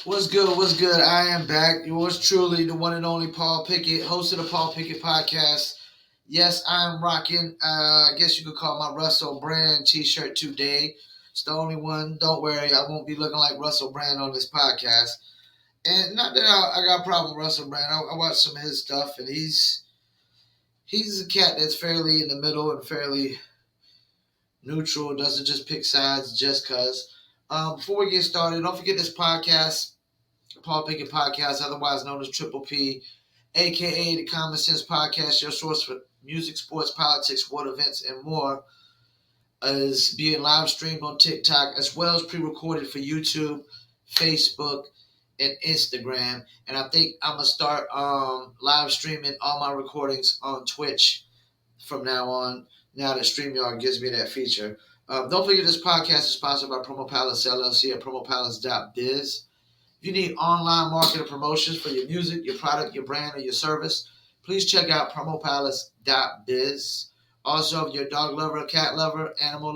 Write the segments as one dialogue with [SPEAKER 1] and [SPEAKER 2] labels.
[SPEAKER 1] What's good? What's good? I am back. Yours truly, the one and only Paul Pickett, host of the Paul Pickett podcast. Yes, I'm rocking, I guess you could call my Russell Brand t-shirt today. It's the only one. Don't worry, I won't be looking like Russell Brand on this podcast. And not that I got a problem with Russell Brand. I watched some of his stuff, and he's a cat that's fairly in the middle and fairly neutral. Doesn't just pick sides just cause. Before we get started, don't forget this podcast. Paul Pickett Podcast, otherwise known as Triple P, aka the Common Sense Podcast, your source for music, sports, politics, world events, and more, is being live streamed on TikTok as well as pre-recorded for YouTube, Facebook, and Instagram. And I think I'm gonna start live streaming all my recordings on Twitch from now on. Now that StreamYard gives me that feature. Don't forget this podcast is sponsored by Promo Palace LLC at promopalace.biz. If you need online marketing promotions for your music, your product, your brand, or your service, please check out promopalace.biz. Also, if you're a dog lover, a cat lover, animal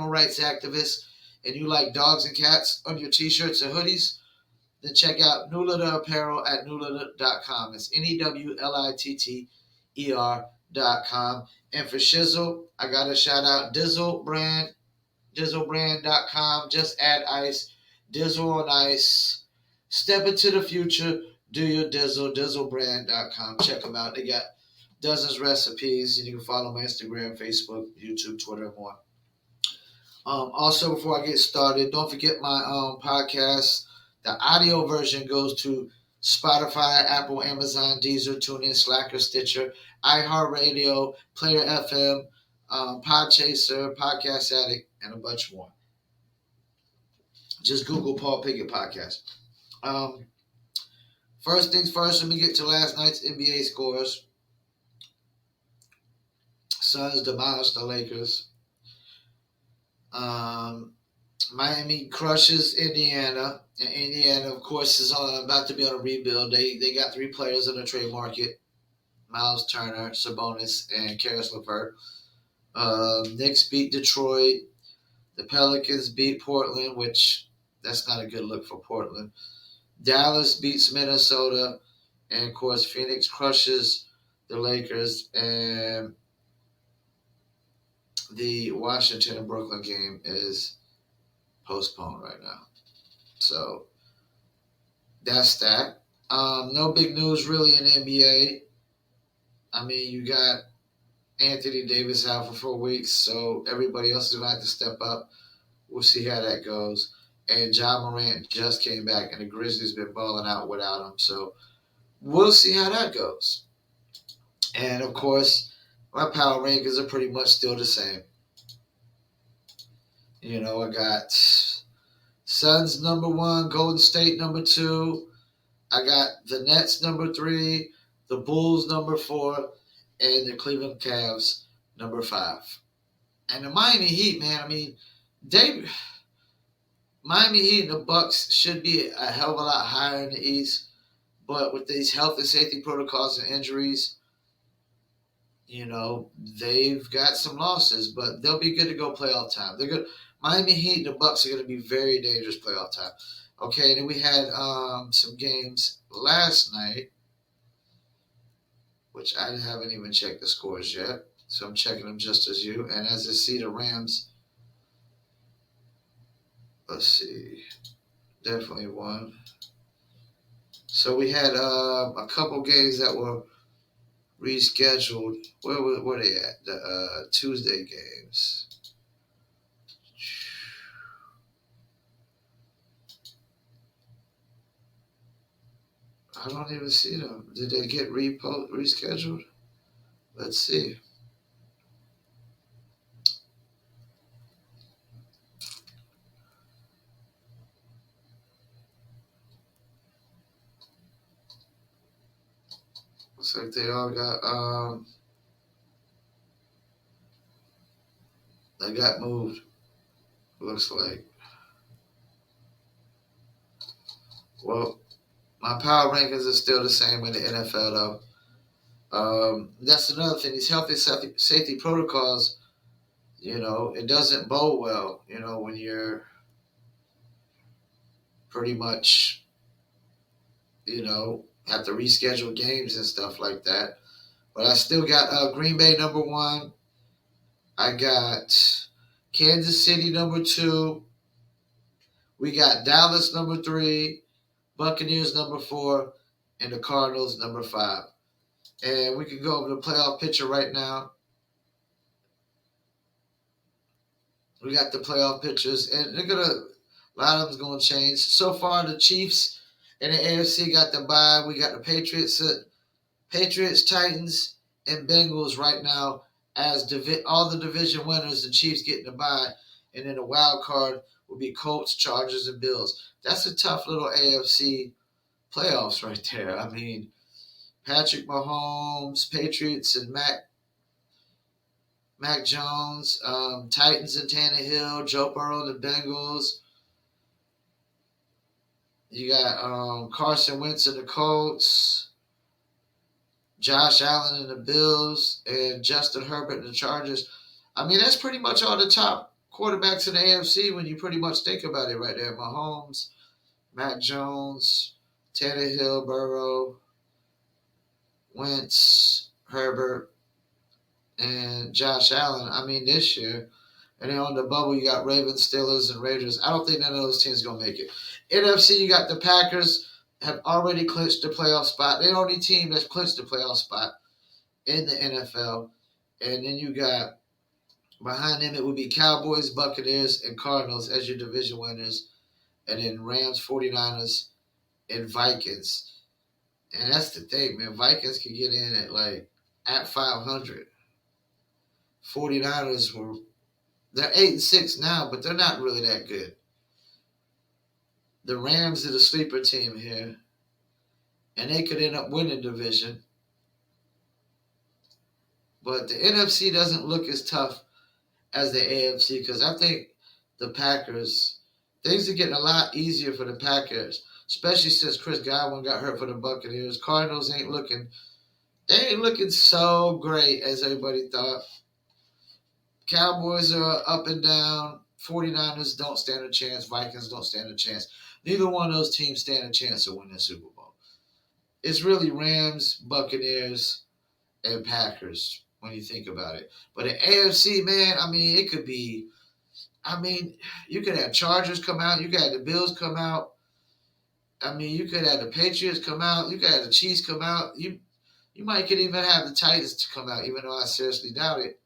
[SPEAKER 1] rights activist, and you like dogs and cats on your t-shirts and hoodies, then check out Newlitter Apparel at newlitter.com. It's NEWLITTER.com. And for Shizzle, I got to shout out Dizzlebrand.com. Just add ice. Dizzle on ice. Step into the future. Do your Dizzle. Dizzlebrand.com. Check them out. They got dozens of recipes. And you can follow my Instagram, Facebook, YouTube, Twitter, and more. Also, before I get started, don't forget my podcast. The audio version goes to Spotify, Apple, Amazon, Deezer, TuneIn, Slacker, Stitcher, iHeartRadio, Player FM, Podchaser, Podcast Addict, and a bunch more. Just Google Paul Pickett Podcast. First things first, let me get to last night's NBA scores. Suns demolished the Lakers. Miami crushes Indiana. And Indiana, of course, is about to be on a rebuild. They got 3 players on the trade market. Miles Turner, Sabonis, and Karis LeVert. Knicks beat Detroit. The Pelicans beat Portland, which that's not a good look for Portland. Dallas beats Minnesota. And, of course, Phoenix crushes the Lakers. And the Washington and Brooklyn game is postponed right now. So that's that. No big news really in the NBA. I mean, you got Anthony Davis out for 4 weeks, so everybody else is going to have to step up. We'll see how that goes. And Ja Morant just came back, and the Grizzlies been balling out without him. So we'll see how that goes. And, of course, my power rankings are pretty much still the same. You know, I got Suns number 1, Golden State number 2. I got the Nets number 3, the Bulls number 4, and the Cleveland Cavs number 5. And the Miami Heat, man, I mean, Miami Heat and the Bucks should be a hell of a lot higher in the East, but with these health and safety protocols and injuries, you know, they've got some losses, but they'll be good to go playoff time. They're good. Miami Heat and the Bucks are going to be very dangerous playoff time. Okay, then we had some games last night, which I haven't even checked the scores yet, so I'm checking them just as you. And as I see, the Rams, let's see, definitely won. So we had a couple games that were rescheduled. Where were they at? The Tuesday games. I don't even see them. Did they get rescheduled? Let's see. Looks like they all got they got moved. Looks like. Well, my power rankings are still the same in the NFL, though. That's another thing. These health and safety protocols, you know, it doesn't bode well, you know, when you're pretty much, have to reschedule games and stuff like that. But I still got Green Bay number 1. I got Kansas City number 2. We got Dallas number 3, Buccaneers number 4, and the Cardinals number 5. And we can go over the playoff picture right now. We got the playoff pictures, and a lot of them's gonna change. So far, the Chiefs and the AFC got the bye. We got the Patriots, Titans, and Bengals right now as all the division winners. The Chiefs getting the bye, and then the wild card will be Colts, Chargers, and Bills. That's a tough little AFC playoffs right there. I mean, Patrick Mahomes, Patriots, and Mac Jones, Titans and Tannehill, Joe Burrow and the Bengals. You got Carson Wentz and the Colts, Josh Allen and the Bills, and Justin Herbert and the Chargers. I mean, that's pretty much all the top quarterbacks in the AFC when you pretty much think about it right there. Mahomes, Mac Jones, Tannehill, Burrow, Wentz, Herbert, and Josh Allen. I mean, this year. And then on the bubble, you got Ravens, Steelers, and Raiders. I don't think none of those teams are going to make it. NFC, you got the Packers have already clinched the playoff spot. They're the only team that's clinched the playoff spot in the NFL. And then you got, behind them, it would be Cowboys, Buccaneers, and Cardinals as your division winners. And then Rams, 49ers, and Vikings. And that's the thing, man. Vikings can get in at 500. 49ers they're 8-6 now, but they're not really that good. The Rams are the sleeper team here, and they could end up winning the division. But the NFC doesn't look as tough as the AFC because I think the Packers, things are getting a lot easier for the Packers, especially since Chris Godwin got hurt for the Buccaneers. Cardinals ain't looking so great as everybody thought. Cowboys are up and down. 49ers don't stand a chance. Vikings don't stand a chance. Neither one of those teams stand a chance to win the Super Bowl. It's really Rams, Buccaneers, and Packers when you think about it. But the AFC, man, I mean, it could be – you could have Chargers come out. You could have the Bills come out. I mean, you could have the Patriots come out. You could have the Chiefs come out. You might could even have the Titans to come out, even though I seriously doubt it.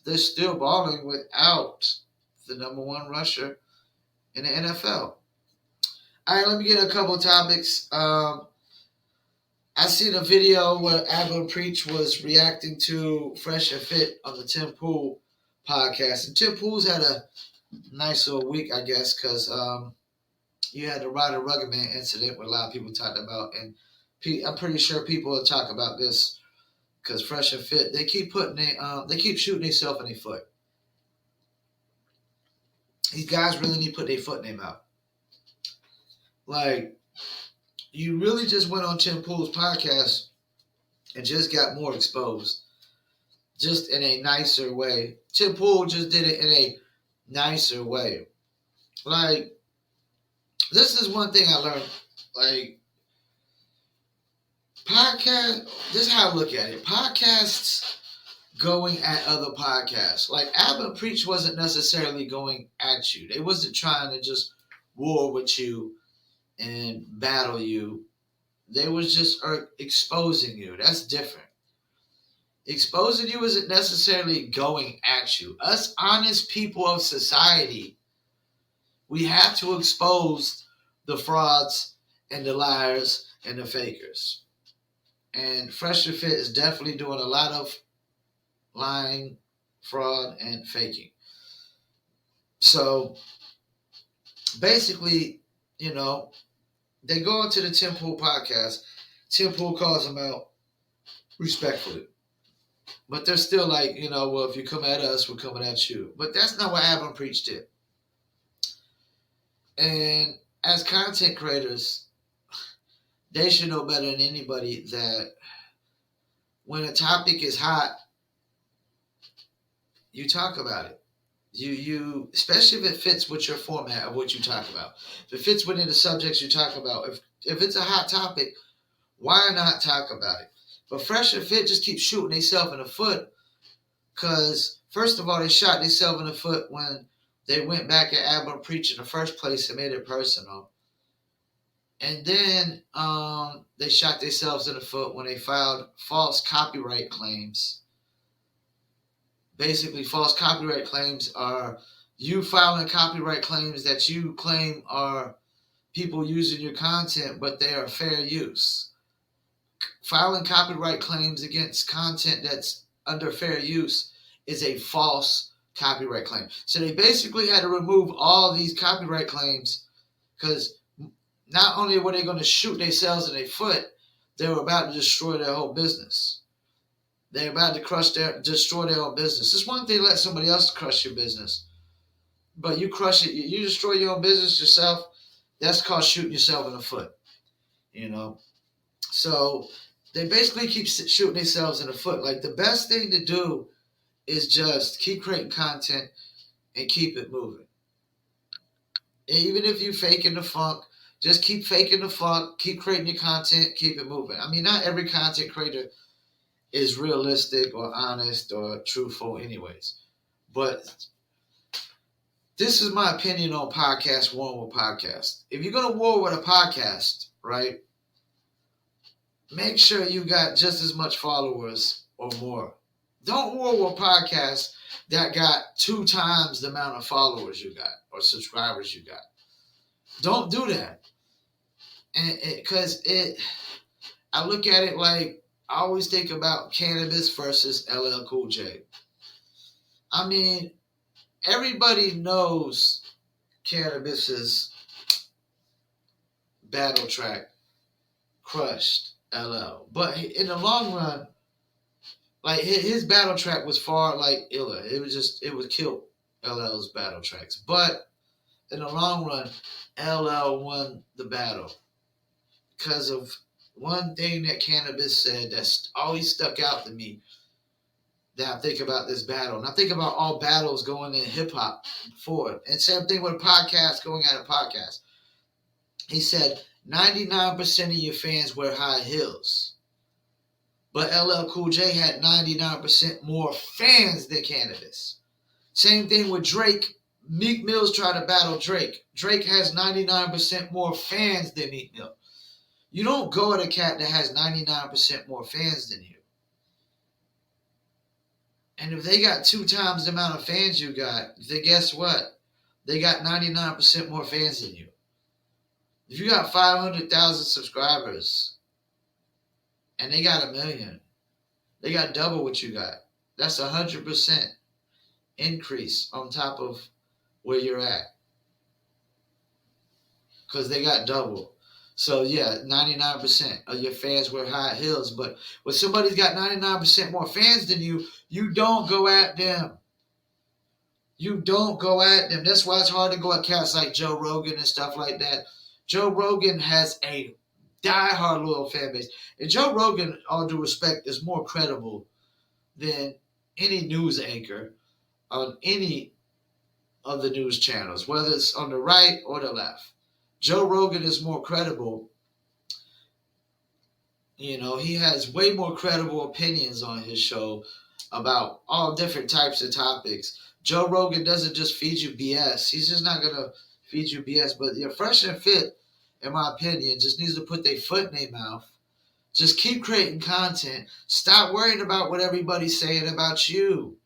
[SPEAKER 1] They're still balling without the number 1 rusher in the NFL. All right, let me get a couple of topics. I seen a video where Abba Preach was reacting to Fresh and Fit on the Tim Pool podcast. And Tim Pool's had a nice little week, I guess, because you had the Ryder Ruggerman incident where a lot of people talked about. And I'm pretty sure people will talk about this because Fresh and Fit, they keep shooting themselves in their foot. These guys really need to put their foot in their mouth. Like, you really just went on Tim Pool's podcast and just got more exposed. Just in a nicer way. Tim Pool just did it in a nicer way. Like, this is one thing I learned. Like, podcast, this is how I look at it. Podcasts going at other podcasts. Like, Abba Preach wasn't necessarily going at you. They wasn't trying to just war with you and battle you. They was just exposing you. That's different. Exposing you isn't necessarily going at you. Us honest people of society, we have to expose the frauds and the liars and the fakers. And Fresh and Fit is definitely doing a lot of lying, fraud, and faking. So basically, they go into the Tim Pool podcast. Tim Pool calls them out respectfully. But they're still like, well, if you come at us, we're coming at you. But that's not what Abba Preach did. And as content creators, they should know better than anybody that when a topic is hot, you talk about it. You especially if it fits with your format of what you talk about. If it fits within the subjects you talk about, if it's a hot topic, why not talk about it? But Fresh and Fit just keep shooting themselves in the foot because first of all they shot themselves in the foot when they went back at Abba Preach in the first place and made it personal. And then they shot themselves in the foot when they filed false copyright claims. Basically, false copyright claims are you filing copyright claims that you claim are people using your content, but they are fair use. Filing copyright claims against content that's under fair use is a false copyright claim. So they basically had to remove all these copyright claims because not only were they going to shoot themselves in their foot, they were about to destroy their whole business. They're about to destroy their own business. It's one thing to let somebody else crush your business, but you crush it, you destroy your own business yourself. That's called shooting yourself in the foot, you know. So they basically keep shooting themselves in the foot. Like the best thing to do is just keep creating content and keep it moving. Even if you faking the funk, just keep faking the funk, keep creating your content, keep it moving. I mean, not every content creator is realistic or honest or truthful anyways. But this is my opinion on podcast, warring with podcast. If you're going to war with a podcast, right, make sure you got just as much followers or more. Don't war with a podcast that got 2 times the amount of followers you got or subscribers you got. Don't do that. And because I look at it like, I always think about cannabis versus LL Cool J. I mean, everybody knows Cannabis's battle track crushed LL. But in the long run, like his battle track was far like iller. It would kill LL's battle tracks. But in the long run, LL won the battle because of one thing that Cannabis said that's always stuck out to me that I think about this battle. And I think about all battles going in hip-hop forward. And same thing with a podcast, going at a podcast. He said, 99% of your fans wear high heels. But LL Cool J had 99% more fans than Cannabis. Same thing with Drake. Meek Mill's trying to battle Drake. Drake has 99% more fans than Meek Mill. You don't go at a cat that has 99% more fans than you. And if they got 2 times the amount of fans you got, then guess what? They got 99% more fans than you. If you got 500,000 subscribers and they got 1 million, they got double what you got. That's 100% increase on top of where you're at. Because they got double. So, yeah, 99% of your fans wear high heels. But when somebody's got 99% more fans than you, you don't go at them. You don't go at them. That's why it's hard to go at cats like Joe Rogan and stuff like that. Joe Rogan has a diehard loyal fan base. And Joe Rogan, all due respect, is more credible than any news anchor on any of the news channels, whether it's on the right or the left. Joe Rogan is more credible. You know, he has way more credible opinions on his show about all different types of topics. Joe Rogan doesn't just feed you BS. He's just not going to feed you BS. But your Fresh and Fit, in my opinion, just needs to put their foot in their mouth. Just keep creating content. Stop worrying about what everybody's saying about you.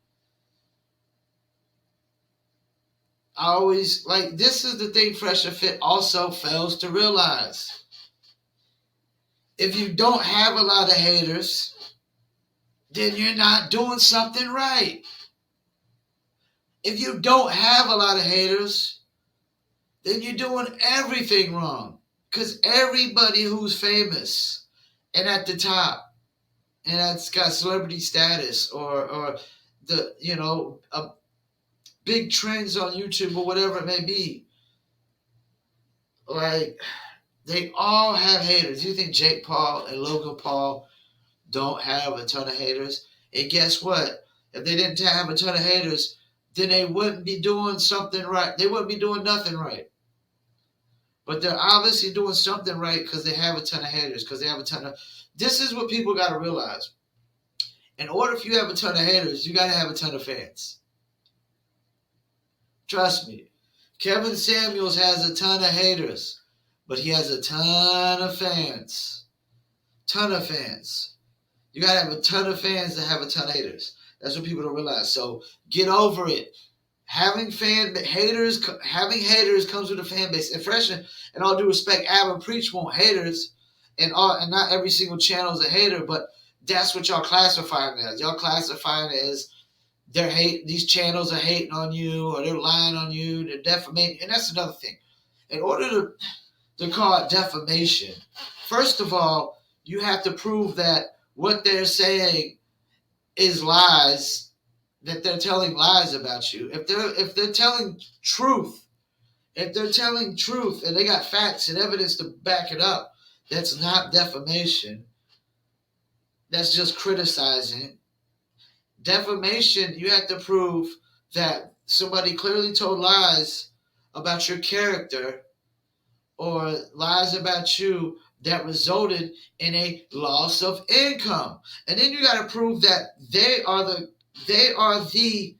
[SPEAKER 1] I always, like, this is the thing Fresh and Fit also fails to realize. If you don't have a lot of haters, then you're not doing something right. If you don't have a lot of haters, then you're doing everything wrong. Because everybody who's famous and at the top and that's got celebrity status or the, you know, big trends on YouTube or whatever it may be, like, they all have haters. You think Jake Paul and Logan Paul don't have a ton of haters? And guess what? If they didn't have a ton of haters, then they wouldn't be doing something right. They wouldn't be doing nothing right. But they're obviously doing something right because they have a ton of haters, because they have a ton of... This is what people got to realize. In order for you to have a ton of haters, you got to have a ton of fans. Trust me. Kevin Samuels has a ton of haters, but he has a ton of fans. Ton of fans. You got to have a ton of fans to have a ton of haters. That's what people don't realize. So get over it. Having haters comes with a fan base. And fresh, and all due respect, Ab Preach want haters, and not every single channel is a hater, but that's what y'all classifying it as. Y'all classifying it as these channels are hating on you, or they're lying on you, they're defamating. And that's another thing. In order to call it defamation, first of all, you have to prove that what they're saying is lies, that they're telling lies about you. If they're telling truth, and they got facts and evidence to back it up, that's not defamation. That's just criticizing. Defamation, you have to prove that somebody clearly told lies about your character, or lies about you that resulted in a loss of income. And then you got to prove that they are the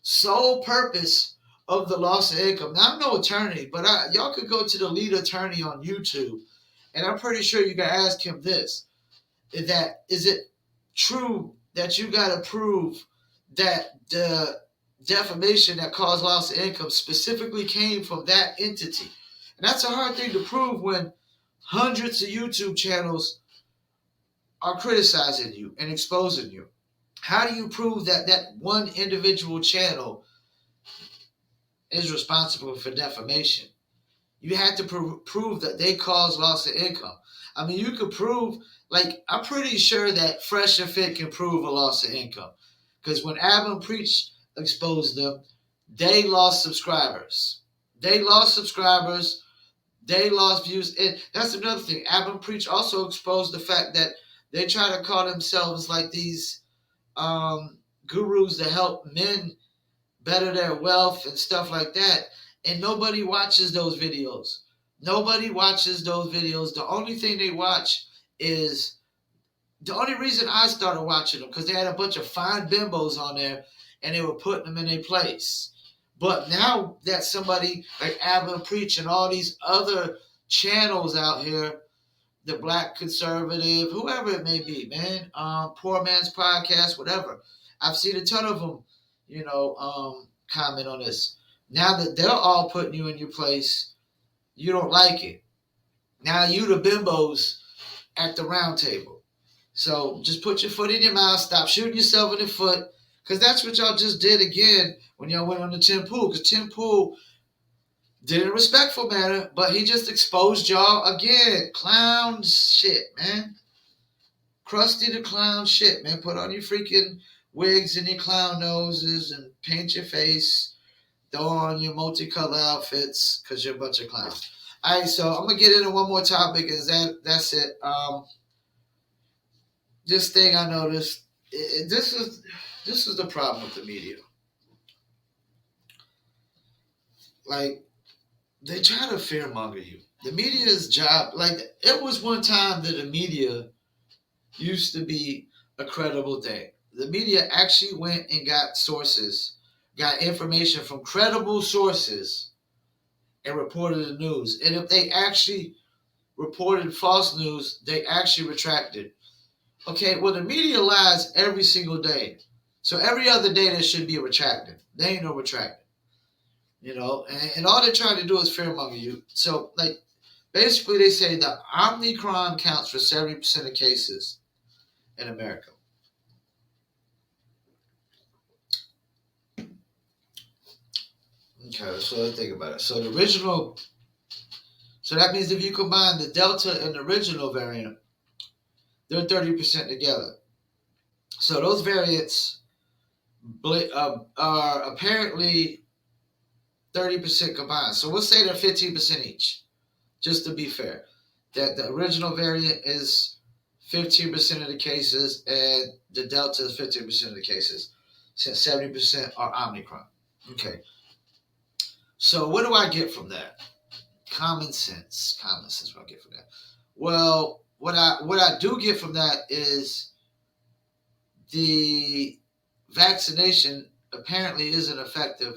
[SPEAKER 1] sole purpose of the loss of income. Now, I'm no attorney, but y'all could go to the lead attorney on YouTube, and I'm pretty sure you can ask him this. Is it true that you got to prove that the defamation that caused loss of income specifically came from that entity? And that's a hard thing to prove when hundreds of YouTube channels are criticizing you and exposing you. How do you prove that one individual channel is responsible for defamation? You have to prove that they caused loss of income. I mean, you could prove, I'm pretty sure that Fresh and Fit can prove a loss of income. Because when Ab Preach exposed them, they lost subscribers. They lost views. And that's another thing. Ab Preach also exposed the fact that they try to call themselves like these gurus to help men better their wealth and stuff like that. And nobody watches those videos. The only thing they watch is... The only reason I started watching them, because they had a bunch of fine bimbos on there, and they were putting them in their place. But now that somebody like Ab Preach and all these other channels out here, the Black Conservative, whoever it may be, man, Poor Man's Podcast, whatever, I've seen a ton of them, comment on this. Now that they're all putting you in your place, you don't like it. Now you the bimbos at the round table. So just put your foot in your mouth. Stop shooting yourself in the foot. Because that's what y'all just did again when y'all went on the Tim Pool. Because Tim Pool did it in a respectful manner, but he just exposed y'all again. Clown shit, man. Krusty the Clown shit, man. Put on your freaking wigs and your clown noses and paint your face. Throw on your multicolored outfits because you're a bunch of clowns. All right, so I'm going to get into one more topic, and that's it. This thing I noticed, this is the problem with the media. They try to fearmonger you. The media's job, it was one time that the media used to be a credible thing. The media actually went and got information from credible sources and reported the news. And if they actually reported false news, they actually retracted. Okay, well, the media lies every single day. So every other day there should be a retracting. There ain't no retracting. And all they're trying to do is fearmonger you. So, basically they say that Omicron counts for 70% of cases in America. Okay, so let's think about it. So that means if you combine the Delta and the original variant, they're 30% together. So those variants are apparently 30% combined. So we'll say they're 15% each, just to be fair. That the original variant is 15% of the cases, and the Delta is 15% of the cases, since 70% are Omicron. Okay. So what do I get from that? Common sense. Common sense. What I get from that? Well, what I do get from that is the vaccination apparently isn't effective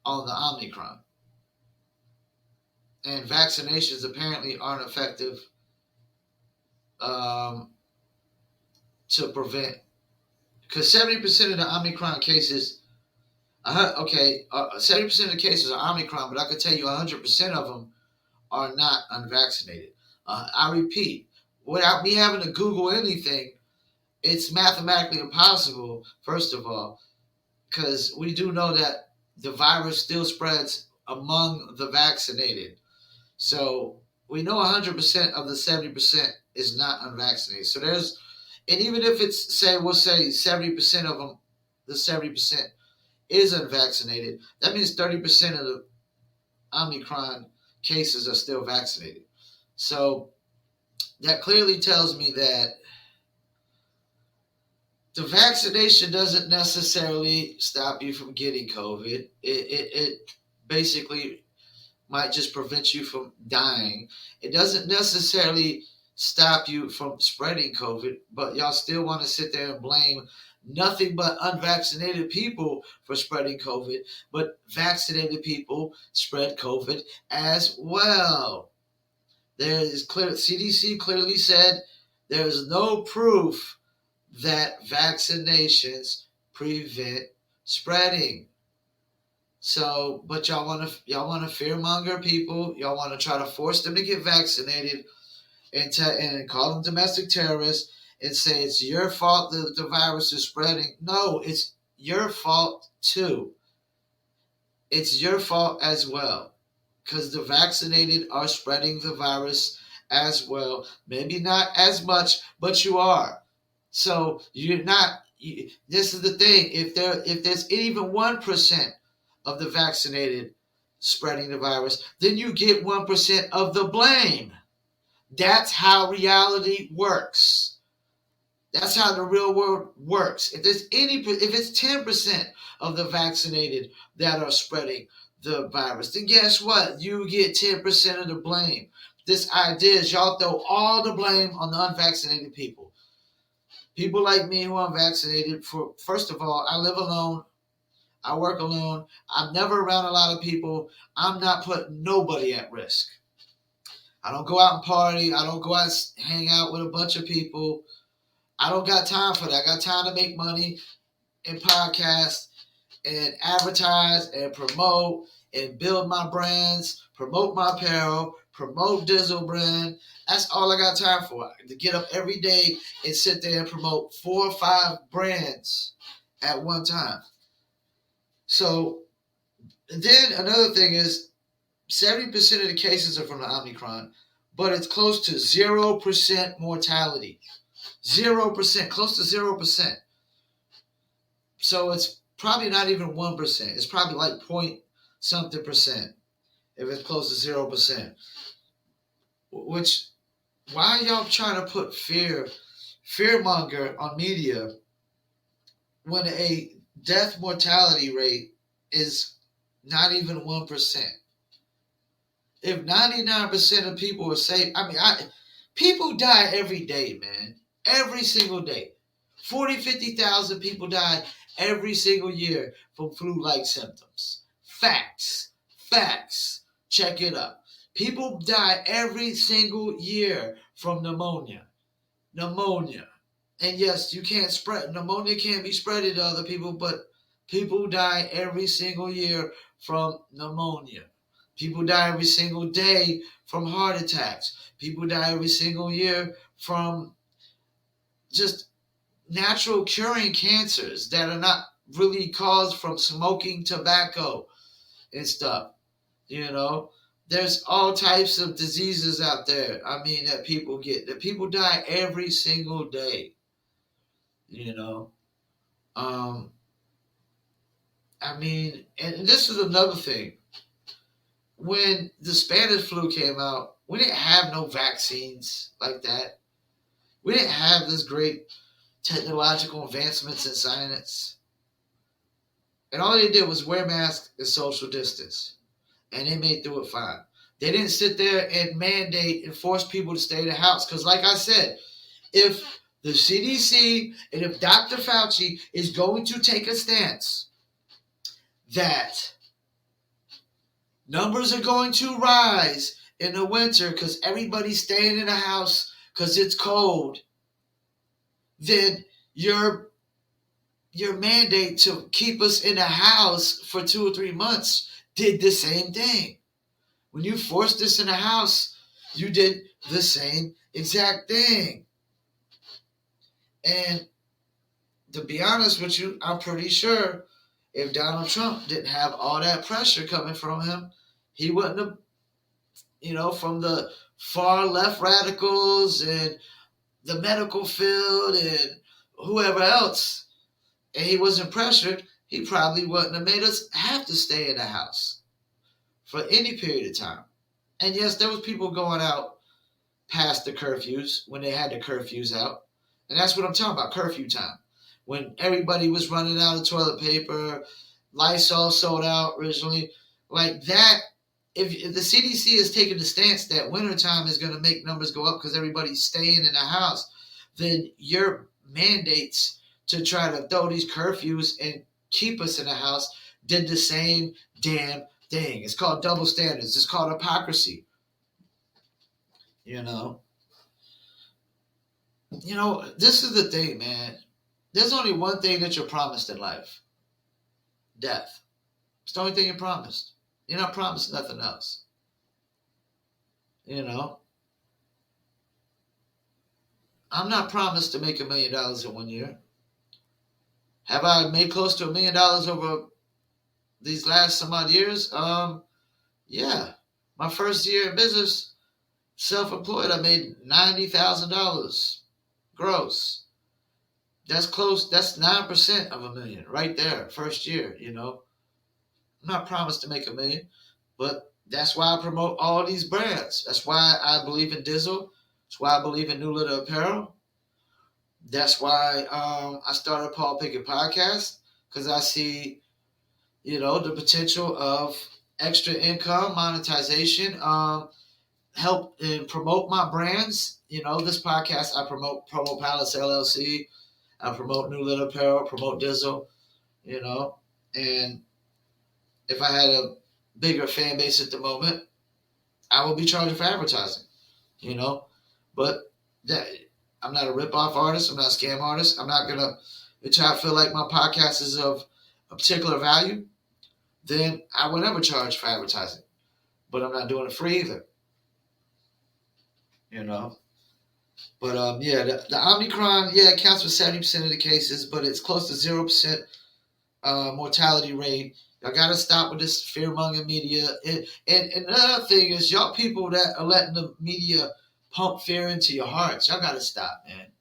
[SPEAKER 1] on the Omicron, and vaccinations apparently aren't effective um, to prevent, because 70% of the Omicron cases, 70% of the cases are Omicron, but I can tell you 100% of them are not unvaccinated. I repeat, without me having to Google anything, it's mathematically impossible, first of all, because we do know that the virus still spreads among the vaccinated. So we know 100% of the 70% is not unvaccinated. So and even if it's, we'll say 70% of them, the 70% is unvaccinated, that means 30% of the Omicron cases are still vaccinated. So that clearly tells me that the vaccination doesn't necessarily stop you from getting COVID. It basically might just prevent you from dying. It doesn't necessarily stop you from spreading COVID, but y'all still want to sit there and blame nothing but unvaccinated people for spreading COVID, but vaccinated people spread COVID as well. There is clear, CDC clearly said there is no proof that vaccinations prevent spreading. So, but y'all want to fearmonger people. Y'all want to try to force them to get vaccinated and call them domestic terrorists and say it's your fault that the virus is spreading. No, it's your fault too. It's your fault as well, because the vaccinated are spreading the virus as well. Maybe not as much, but you are. So you're not. This is the thing. If there's even 1% of the vaccinated spreading the virus, then you get 1% of the blame. That's how reality works. That's how the real world works. If it's 10% of the vaccinated that are spreading the virus, then guess what? You get 10% of the blame. This idea is y'all throw all the blame on the unvaccinated people. People like me who are vaccinated, first of all, I live alone. I work alone. I'm never around a lot of people. I'm not putting nobody at risk. I don't go out and party. I don't go out and hang out with a bunch of people. I don't got time for that. I got time to make money and podcast and advertise and promote and build my brands, promote my apparel, promote Dizzle brand. That's all I got time for. To get up every day and sit there and promote 4 or 5 brands at one time. So then another thing is 70% of the cases are from the Omicron, but it's close to 0% mortality. 0%, close to 0%. So it's probably not even 1%. It's probably like point something percent if it's close to 0%. Which, why are y'all trying to put fearmonger on media when a death mortality rate is not even 1%? If 99% of people are safe, people die every day, man. Every single day. 40, 50,000 people die every single year from flu-like symptoms. Facts. Check it up. People die every single year from pneumonia. And yes, you can't spread. Pneumonia can't be spread to other people, but people die every single year from pneumonia. People die every single day from heart attacks. People die every single year from just natural curing cancers that are not really caused from smoking tobacco and stuff. There's all types of diseases out there. That people get, that people die every single day. And this is another thing. When the Spanish flu came out, we didn't have no vaccines like that. We didn't have this great technological advancements in science. And all they did was wear masks and social distance. And they made through it fine. They didn't sit there and mandate and force people to stay in the house. Because like I said, if the CDC and if Dr. Fauci is going to take a stance that numbers are going to rise in the winter because everybody's staying in the house because it's cold, then your mandate to keep us in the house for 2 or 3 months did the same thing. When you forced us in the house, you did the same exact thing. And to be honest with you, I'm pretty sure if Donald Trump didn't have all that pressure coming from him, he wouldn't have, from the far left radicals and the medical field and whoever else, and he wasn't pressured, he probably wouldn't have made us have to stay in the house for any period of time. And yes, there was people going out past the curfews when they had the curfews out. And that's what I'm talking about, curfew time. When everybody was running out of toilet paper, Lysol sold out originally. Like that, if the CDC is taking the stance that wintertime is going to make numbers go up because everybody's staying in the house, then your mandates to try to throw these curfews and keep us in the house did the same damn thing. It's called double standards. It's called hypocrisy. This is the thing, man. There's only one thing that you're promised in life. Death. It's the only thing you're promised. You're not promised nothing else. I'm not promised to make $1 million in 1 year. Have I made close to $1 million over these last some odd years? Yeah. My first year in business, self-employed, I made $90,000 gross. That's close. That's 9% of $1 million right there. First year, I'm not promised to make $1 million, but that's why I promote all these brands. That's why I believe in Dizzle. That's why I believe in New Little Apparel. That's why I started Paul Pickett Podcast, because I see, the potential of extra income, monetization, help and promote my brands. This podcast, I promote Promo Palace LLC. I promote New Little Apparel, promote Dizzle, and if I had a bigger fan base at the moment, I would be charging for advertising, but that I'm not a rip-off artist. I'm not a scam artist. I'm not going to, if I feel like my podcast is of a particular value, then I would never charge for advertising, but I'm not doing it free either, But the Omicron, it counts for 70% of the cases, but it's close to 0% mortality rate. Y'all got to stop with this fear-mongering media. And another thing is, y'all people that are letting the media pump fear into your hearts, y'all got to stop, man.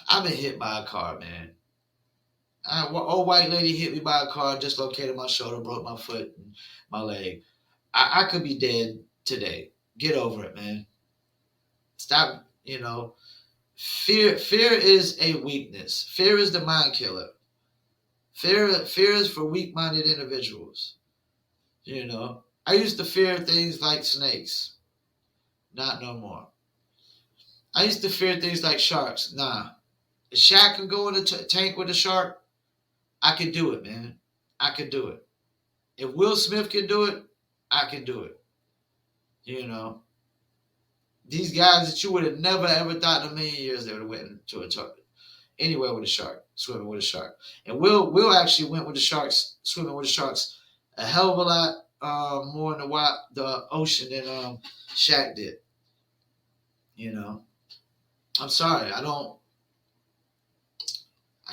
[SPEAKER 1] I've been hit by a car, man. Old white lady hit me by a car, dislocated my shoulder, broke my foot and my leg. I could be dead today. Get over it, man. Stop, Fear is a weakness. Fear is the mind killer. Fear is for weak-minded individuals. I used to fear things like snakes. Not no more. I used to fear things like sharks. Nah. If Shaq can go in a tank with a shark, I can do it, man. I can do it. If Will Smith can do it, I can do it. These guys that you would have never ever thought in a million years they would have went to anywhere with a shark, swimming with a shark. And Will actually went with the sharks, swimming with the sharks a hell of a lot more in the ocean than Shaq did. I'm sorry, I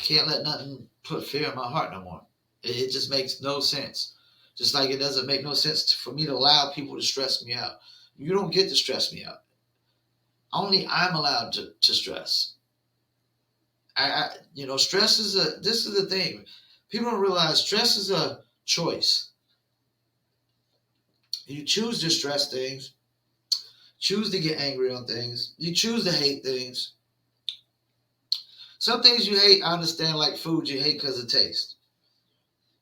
[SPEAKER 1] can't let nothing put fear in my heart no more. It just makes no sense. Just like it doesn't make no sense for me to allow people to stress me out. You don't get to stress me out. Only I'm allowed to stress. Stress this is the thing. People don't realize stress is a choice. You choose to stress things, choose to get angry on things, you choose to hate things, Some things you hate, I understand, like food you hate because of taste.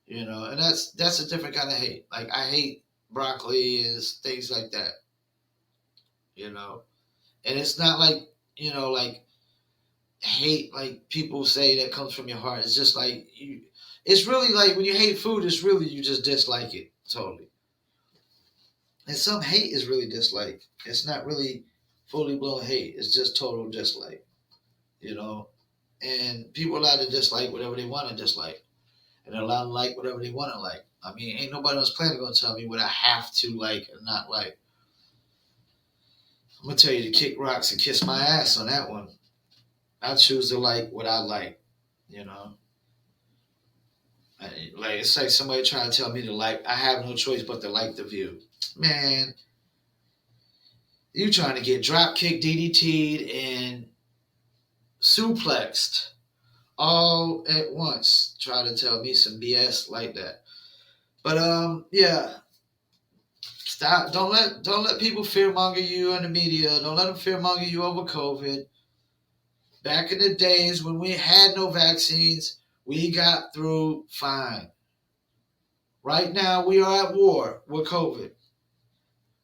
[SPEAKER 1] And that's a different kind of hate. Like I hate broccoli and things like that. And it's not like like hate like people say that comes from your heart. It's just like you. It's really like when you hate food, it's really you just dislike it totally. And some hate is really dislike. It's not really fully blown hate. It's just total dislike. You know, and people allowed to dislike whatever they want to dislike, and they're allowed to like whatever they want to like. I mean, ain't nobody on this planet gonna tell me what I have to like and not like. I'm gonna tell you to kick rocks and kiss my ass on that one. I choose to like what I like. You know, like it's like somebody trying to tell me to like. I have no choice but to like the view. Man, you trying to get drop kicked, DDT'd, and suplexed all at once. Try to tell me some BS like that. But yeah. Stop! Don't let people fearmonger you in the media. Don't let them fearmonger you over COVID. Back in the days when we had no vaccines, we got through fine. Right now, we are at war with COVID.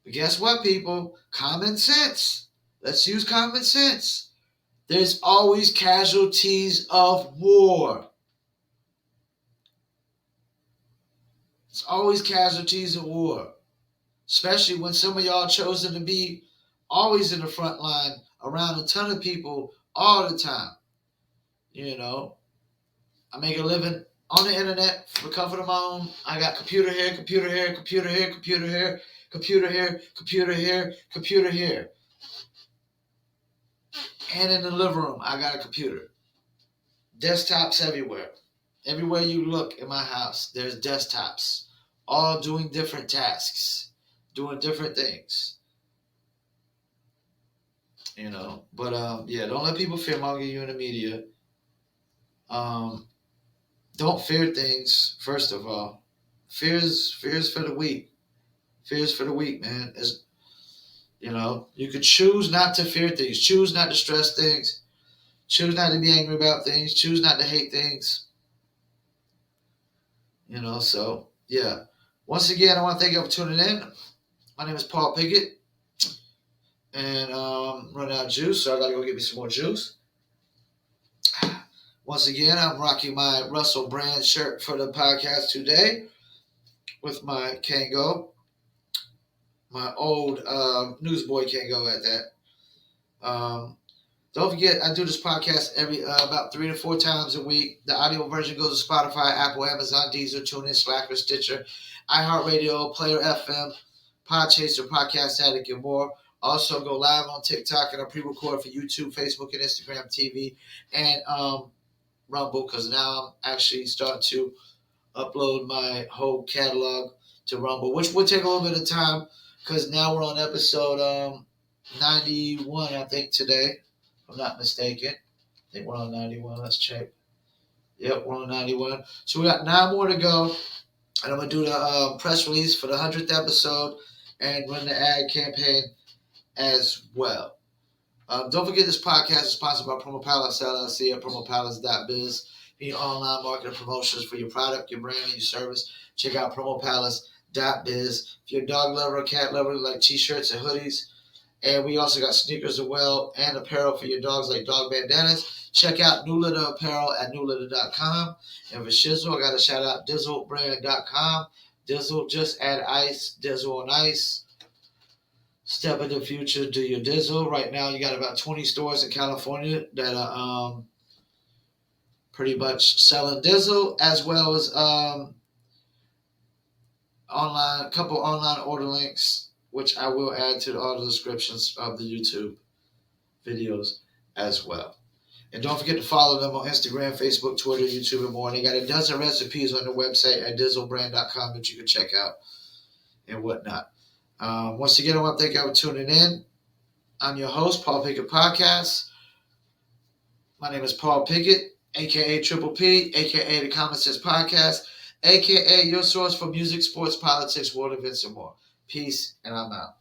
[SPEAKER 1] But guess what, people? Common sense. Let's use common sense. There's always casualties of war. It's always casualties of war. Especially when some of y'all chosen to be always in the front line around a ton of people all the time. I make a living on the internet for the comfort of my own. I got computer here, computer here, computer here, computer here, computer here, computer here, computer here. And in the living room, I got a computer. Desktops everywhere. Everywhere you look in my house, there's desktops, all doing different tasks. Doing different things, But yeah, don't let people fearmonger you in the media. Don't fear things. First of all, fears for the weak. Fears for the weak, man. You could choose not to fear things. Choose not to stress things. Choose not to be angry about things. Choose not to hate things. So yeah. Once again, I want to thank you for tuning in. My name is Paul Pickett, and running out of juice, so I gotta go get me some more juice. Once again, I'm rocking my Russell brand shirt for the podcast today with my Kango, my old newsboy Kango at that. Don't forget, I do this podcast every about 3 to 4 times a week. The audio version goes to Spotify, Apple, Amazon, Deezer, TuneIn, Slacker, Stitcher, iHeartRadio, Player FM, Podchaser, Podcast Addict, and more. Also go live on TikTok and I pre-record for YouTube, Facebook, and Instagram TV, and Rumble, because now I'm actually starting to upload my whole catalog to Rumble, which will take a little bit of time because now we're on episode 91, I think, today, if I'm not mistaken. I think we're on 91. Let's check. Yep, we're on 91. So we got 9 more to go. And I'm going to do the press release for the 100th episode and run the ad campaign as well. Don't forget this podcast is sponsored by Promo Palace LLC at promopalace.biz. If you need online marketing promotions for your product, your brand, and your service, check out promopalace.biz. If you're a dog lover or cat lover, like t-shirts and hoodies. And we also got sneakers as well and apparel for your dogs like dog bandanas. Check out New Litter Apparel at newlitter.com. And for Shizzle, I got to shout out DizzleBrand.com. Dizzle, just add ice, Dizzle on ice. Step in the future, do your Dizzle. Right now, you got about 20 stores in California that are pretty much selling Dizzle, as well as a couple online order links, which I will add to all the descriptions of the YouTube videos as well. And don't forget to follow them on Instagram, Facebook, Twitter, YouTube, and more. And they got a dozen recipes on their website at dizzlebrand.com that you can check out and whatnot. Once again, I want to thank you for tuning in. I'm your host, Paul Pickett Podcast. My name is Paul Pickett, a.k.a. Triple P, a.k.a. The Common Sense Podcast, a.k.a. your source for music, sports, politics, world events, and more. Peace, and I'm out.